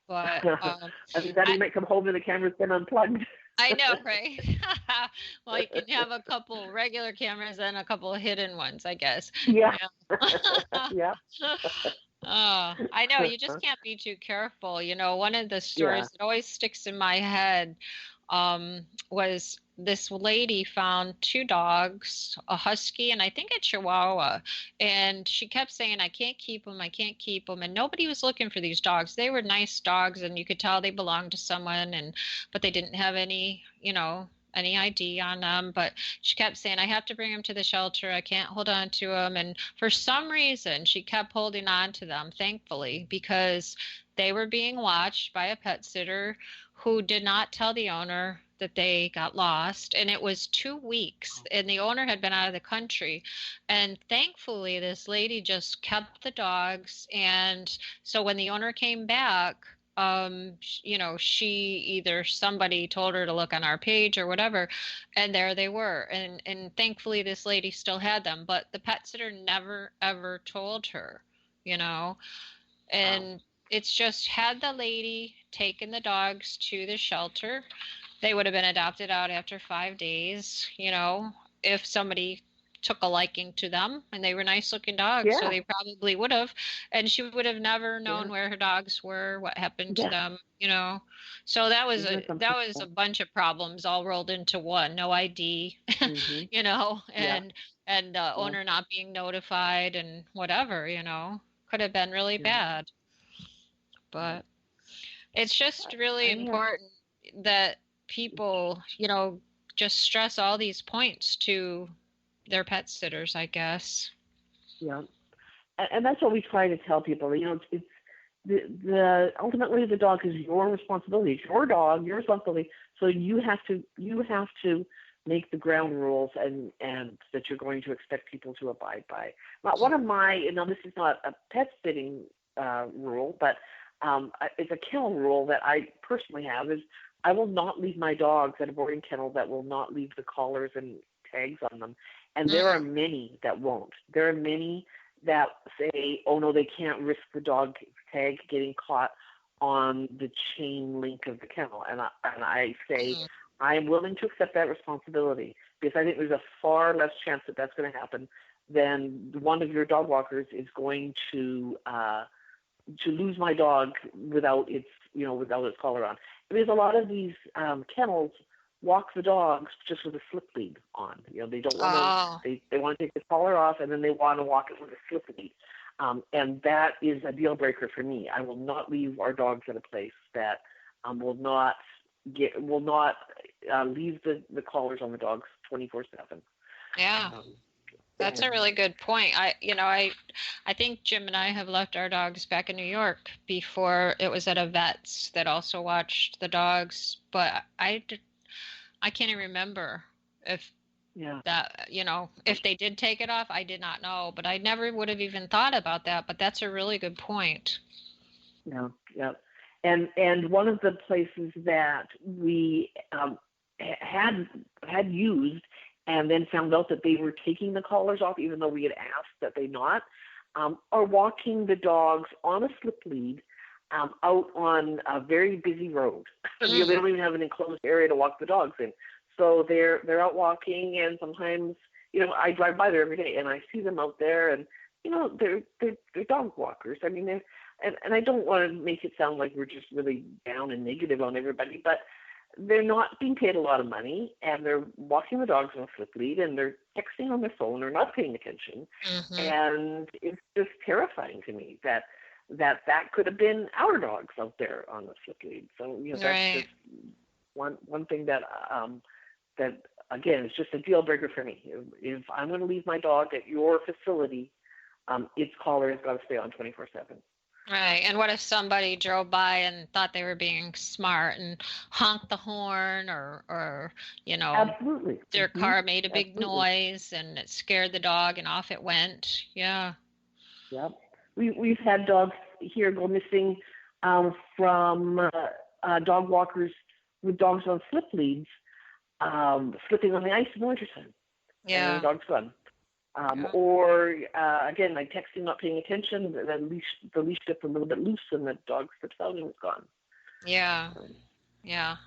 But I mean, that he might come home and the camera's been unplugged. I know, right? Well, you can have a couple regular cameras and a couple of hidden ones, I guess. Yeah. Yeah. Yeah. I know. You just can't be too careful. One of the Yeah. stories that always sticks in my head was this lady found two dogs, a husky and I think a chihuahua. And she kept saying, I can't keep them. I can't keep them. And nobody was looking for these dogs. They were nice dogs and you could tell they belonged to someone, but they didn't have any ID on them. But she kept saying, I have to bring them to the shelter. I can't hold on to them. And for some reason, she kept holding on to them, thankfully, because they were being watched by a pet sitter who did not tell the owner that they got lost. And it was 2 weeks and the owner had been out of the country. And thankfully, this lady just kept the dogs. And so when the owner came back, somebody told her to look on our page or whatever, and there they were. And thankfully this lady still had them, but the pet sitter never, ever told her, and it's just, had the lady taken the dogs to the shelter, they would have been adopted out after 5 days, if somebody took a liking to them and they were nice looking dogs. So they probably would have, and she would have never known where her dogs were, what happened to them, so that was a bunch of problems all rolled into one. No ID, and owner not being notified and whatever, could have been really bad. But it's just really important that people, just stress all these points to their pet sitters, I guess. Yeah, and that's what we try to tell people. It's the ultimately the dog is your responsibility. It's your dog, your responsibility. So you have to make the ground rules and that you're going to expect people to abide by. Now, one of my, this is not a pet sitting rule, but it's a kennel rule that I personally have, is I will not leave my dogs at a boarding kennel that will not leave the collars and tags on them. And there are many that won't. There are many that say, oh no, they can't risk the dog tag getting caught on the chain link of the kennel. And I say, I am willing to accept that responsibility, because I think there's a far less chance that that's going to happen than one of your dog walkers is going to lose my dog without its collar on. Because a lot of these kennels walk the dogs just with a slip lead on. They don't want to. They want to take the collar off, and then they want to walk it with a slip lead. And that is a deal breaker for me. I will not leave our dogs at a place that will not leave the collars on the dogs 24/7. Yeah. That's a really good point. I think Jim and I have left our dogs back in New York before. It was at a vet's that also watched the dogs, but I can't even remember if if they did take it off. I did not know, but I never would have even thought about that. But that's a really good point. Yeah. And one of the places that we had used and then found out that they were taking the collars off, even though we had asked that they not, are walking the dogs on a slip lead out on a very busy road. They don't even have an enclosed area to walk the dogs in. So they're out walking, and sometimes, I drive by there every day and I see them out there, and, they're dog walkers. I mean, and I don't want to make it sound like we're just really down and negative on everybody, but they're not being paid a lot of money, and they're walking the dogs on a slip lead, and they're texting on their phone, or not paying attention. And it's just terrifying to me that could have been our dogs out there on the slip lead. So, that's just one thing that again, is just a deal breaker for me. If I'm going to leave my dog at your facility, its collar has got to stay on 24/7. Right. And what if somebody drove by and thought they were being smart and honked the horn, or Absolutely. Their car made a big noise and it scared the dog and off it went. Yeah. Yep. We've had dogs here go missing from dog walkers with dogs on slip leads, slipping on the ice in the wintertime. Yeah. And the dog's gone. Yeah. Or again, like texting, not paying attention, the leash gets a little bit loose and the dog slips out and it's gone. Yeah. Yeah.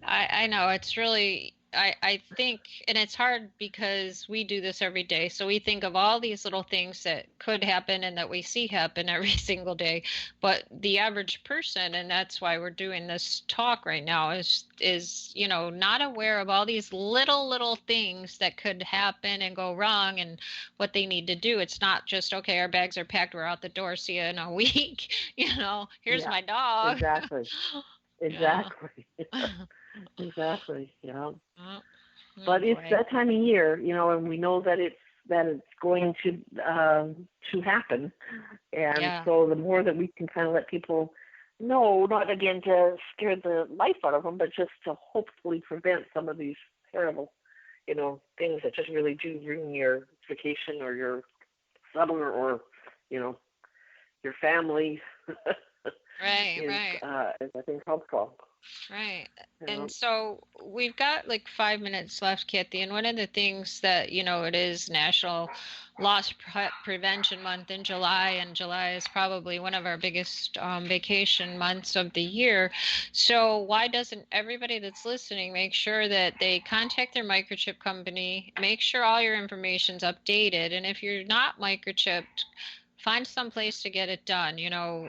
I know it's really I think, and it's hard because we do this every day, so we think of all these little things that could happen and that we see happen every single day, but the average person, and that's why we're doing this talk right now, is not aware of all these little things that could happen and go wrong and what they need to do. It's not just, okay, our bags are packed, we're out the door, see you in a week. Here's Yeah, my dog. exactly. Yeah. Exactly. Exactly. Oh, oh But it's boy. that time of year, and we know that it's going to happen. And Yeah. so the more that we can kind of let people know, not again to scare the life out of them, but just to hopefully prevent some of these terrible, things that just really do ruin your vacation or your summer or, you know, your family Right, is right. is I think helpful. Right. You And know. so we've got like 5 minutes left, Kathy. And one of the things that, it is National Prevention Month in July, and July is probably one of our biggest vacation months of the year. So why doesn't everybody that's listening make sure that they contact their microchip company, make sure all your information's updated, and if you're not microchipped, find some place to get it done.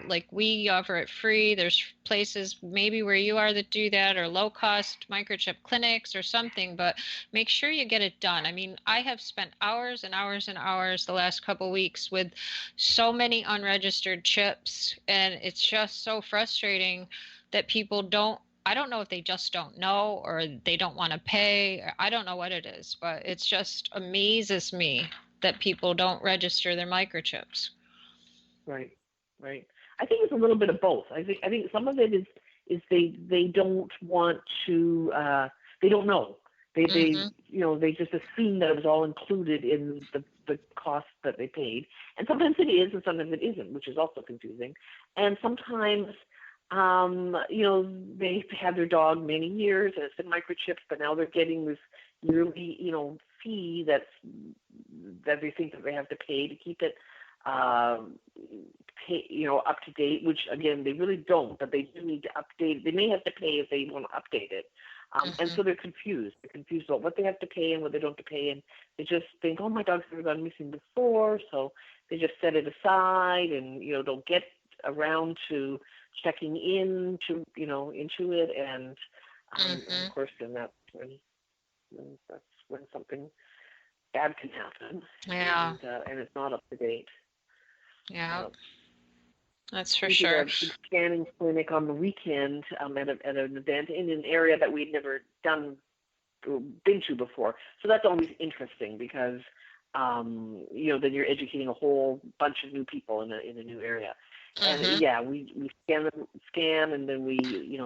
Like we offer it free. There's places maybe where you are that do that, or low cost microchip clinics or something, but make sure you get it done. I mean, I have spent hours and hours and hours the last couple weeks with so many unregistered chips, and it's just so frustrating that people don't. I don't know if they just don't know or they don't want to pay. I don't know what it is, but it's just amazes me that people don't register their microchips. Right, right. I think it's a little bit of both. I think some of it is they don't want to they don't know. They Mhm. they just assume that it was all included in the cost that they paid. And sometimes it is and sometimes it isn't, which is also confusing. And sometimes they've had their dog many years and it's been microchipped, but now they're getting this yearly, fee that they think that they have to pay to keep it um, up to date, which again they really don't, but they do need to update. They may have to pay if they want to update it, and Mhm. so they're confused. They're confused about what they have to pay and what they don't have to pay, and they just think, oh, my dog's never gone missing before, so they just set it aside and don't get around to checking into it, and of Mhm. course then that's when something bad can happen, Yeah. and it's not up to date. Yeah. Uh, That's for we did sure. a big scanning clinic on the weekend at an event in an area that we'd never been to before. So that's always interesting because then you're educating a whole bunch of new people in a new area. And Mhm. yeah, we scan, and then we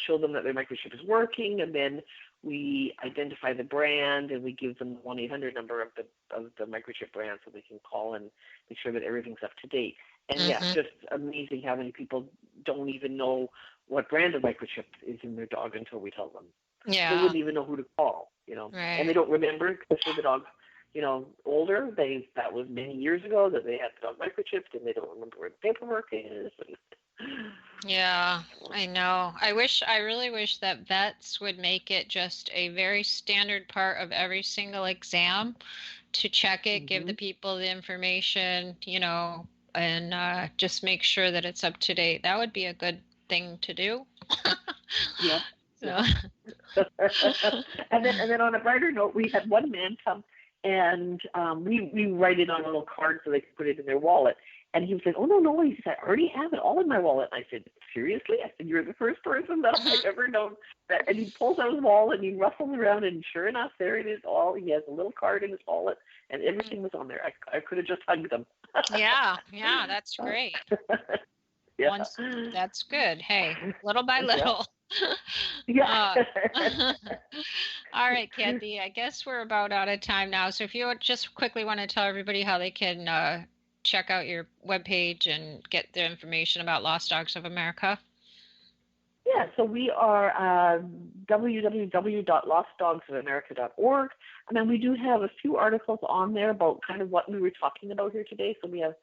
show them that their microchip is working, and then we identify the brand, and we give them the 1-800 number of the microchip brand so they can call and make sure that everything's up to date. And yeah, Mhm. just amazing how many people don't even know what brand of microchip is in their dog until we tell them. They Yeah. wouldn't even know who to call, and they Right. don't remember, especially the dogs, older. That was many years ago that they had the dog microchipped, and they don't remember where the paperwork is. Yeah, I know. I really wish that vets would make it just a very standard part of every single exam to check it, give the Mm-hmm. people the information, and just make sure that it's up to date. That would be a good thing to do. Yeah, So, yeah. And then on a brighter note, we had one man come and we write it on a little card so they could put it in their wallet. And he said, "Oh no!" He said, "I already have it all in my wallet." And I said, "Seriously?" I said, "You're the first person that I've ever known that." And he pulls out his wallet and he rustles around, and sure enough, there it is. All he has a little card in his wallet, and everything was on there. I could have just hugged him. yeah, yeah, that's great. Yeah, Once that's good. Hey, little by yeah, little. yeah. uh, all right, Kathy, I guess we're about out of time now. So if you would just quickly want to tell everybody how they can check out your webpage and get the information about Lost Dogs of America. Yeah, so we are www.lostdogsofamerica.org, and then we do have a few articles on there about kind of what we were talking about here today. So we have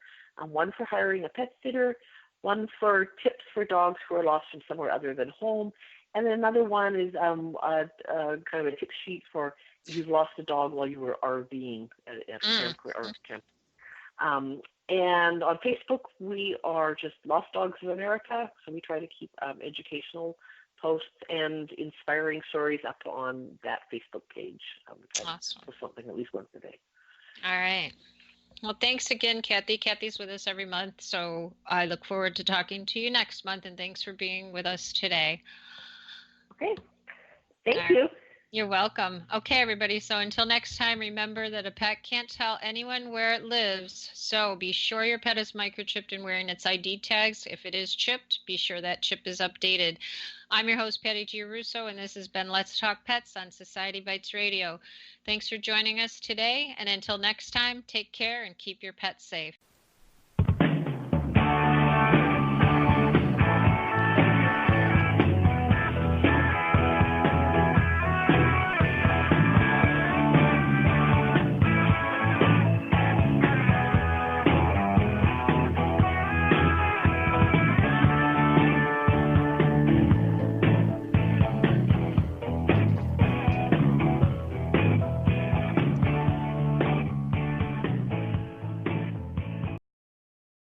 one for hiring a pet sitter, one for tips for dogs who are lost from somewhere other than home, and then another one is kind of a tip sheet for if you've lost a dog while you were RVing at a camp or camp. And on Facebook, we are just Lost Dogs of America. So we try to keep educational posts and inspiring stories up on that Facebook page. We try to post something at least once a day. All right. Well, thanks again, Kathy. Kathy's with us every month, so I look forward to talking to you next month, and thanks for being with us today. Okay. Thank you. You're welcome. Okay, everybody. So until next time, remember that a pet can't tell anyone where it lives. So be sure your pet is microchipped and wearing its ID tags. If it is chipped, be sure that chip is updated. I'm your host, Patty Giarrusso, and this has been Let's Talk Pets on Society Bites Radio. Thanks for joining us today. And until next time, take care and keep your pets safe.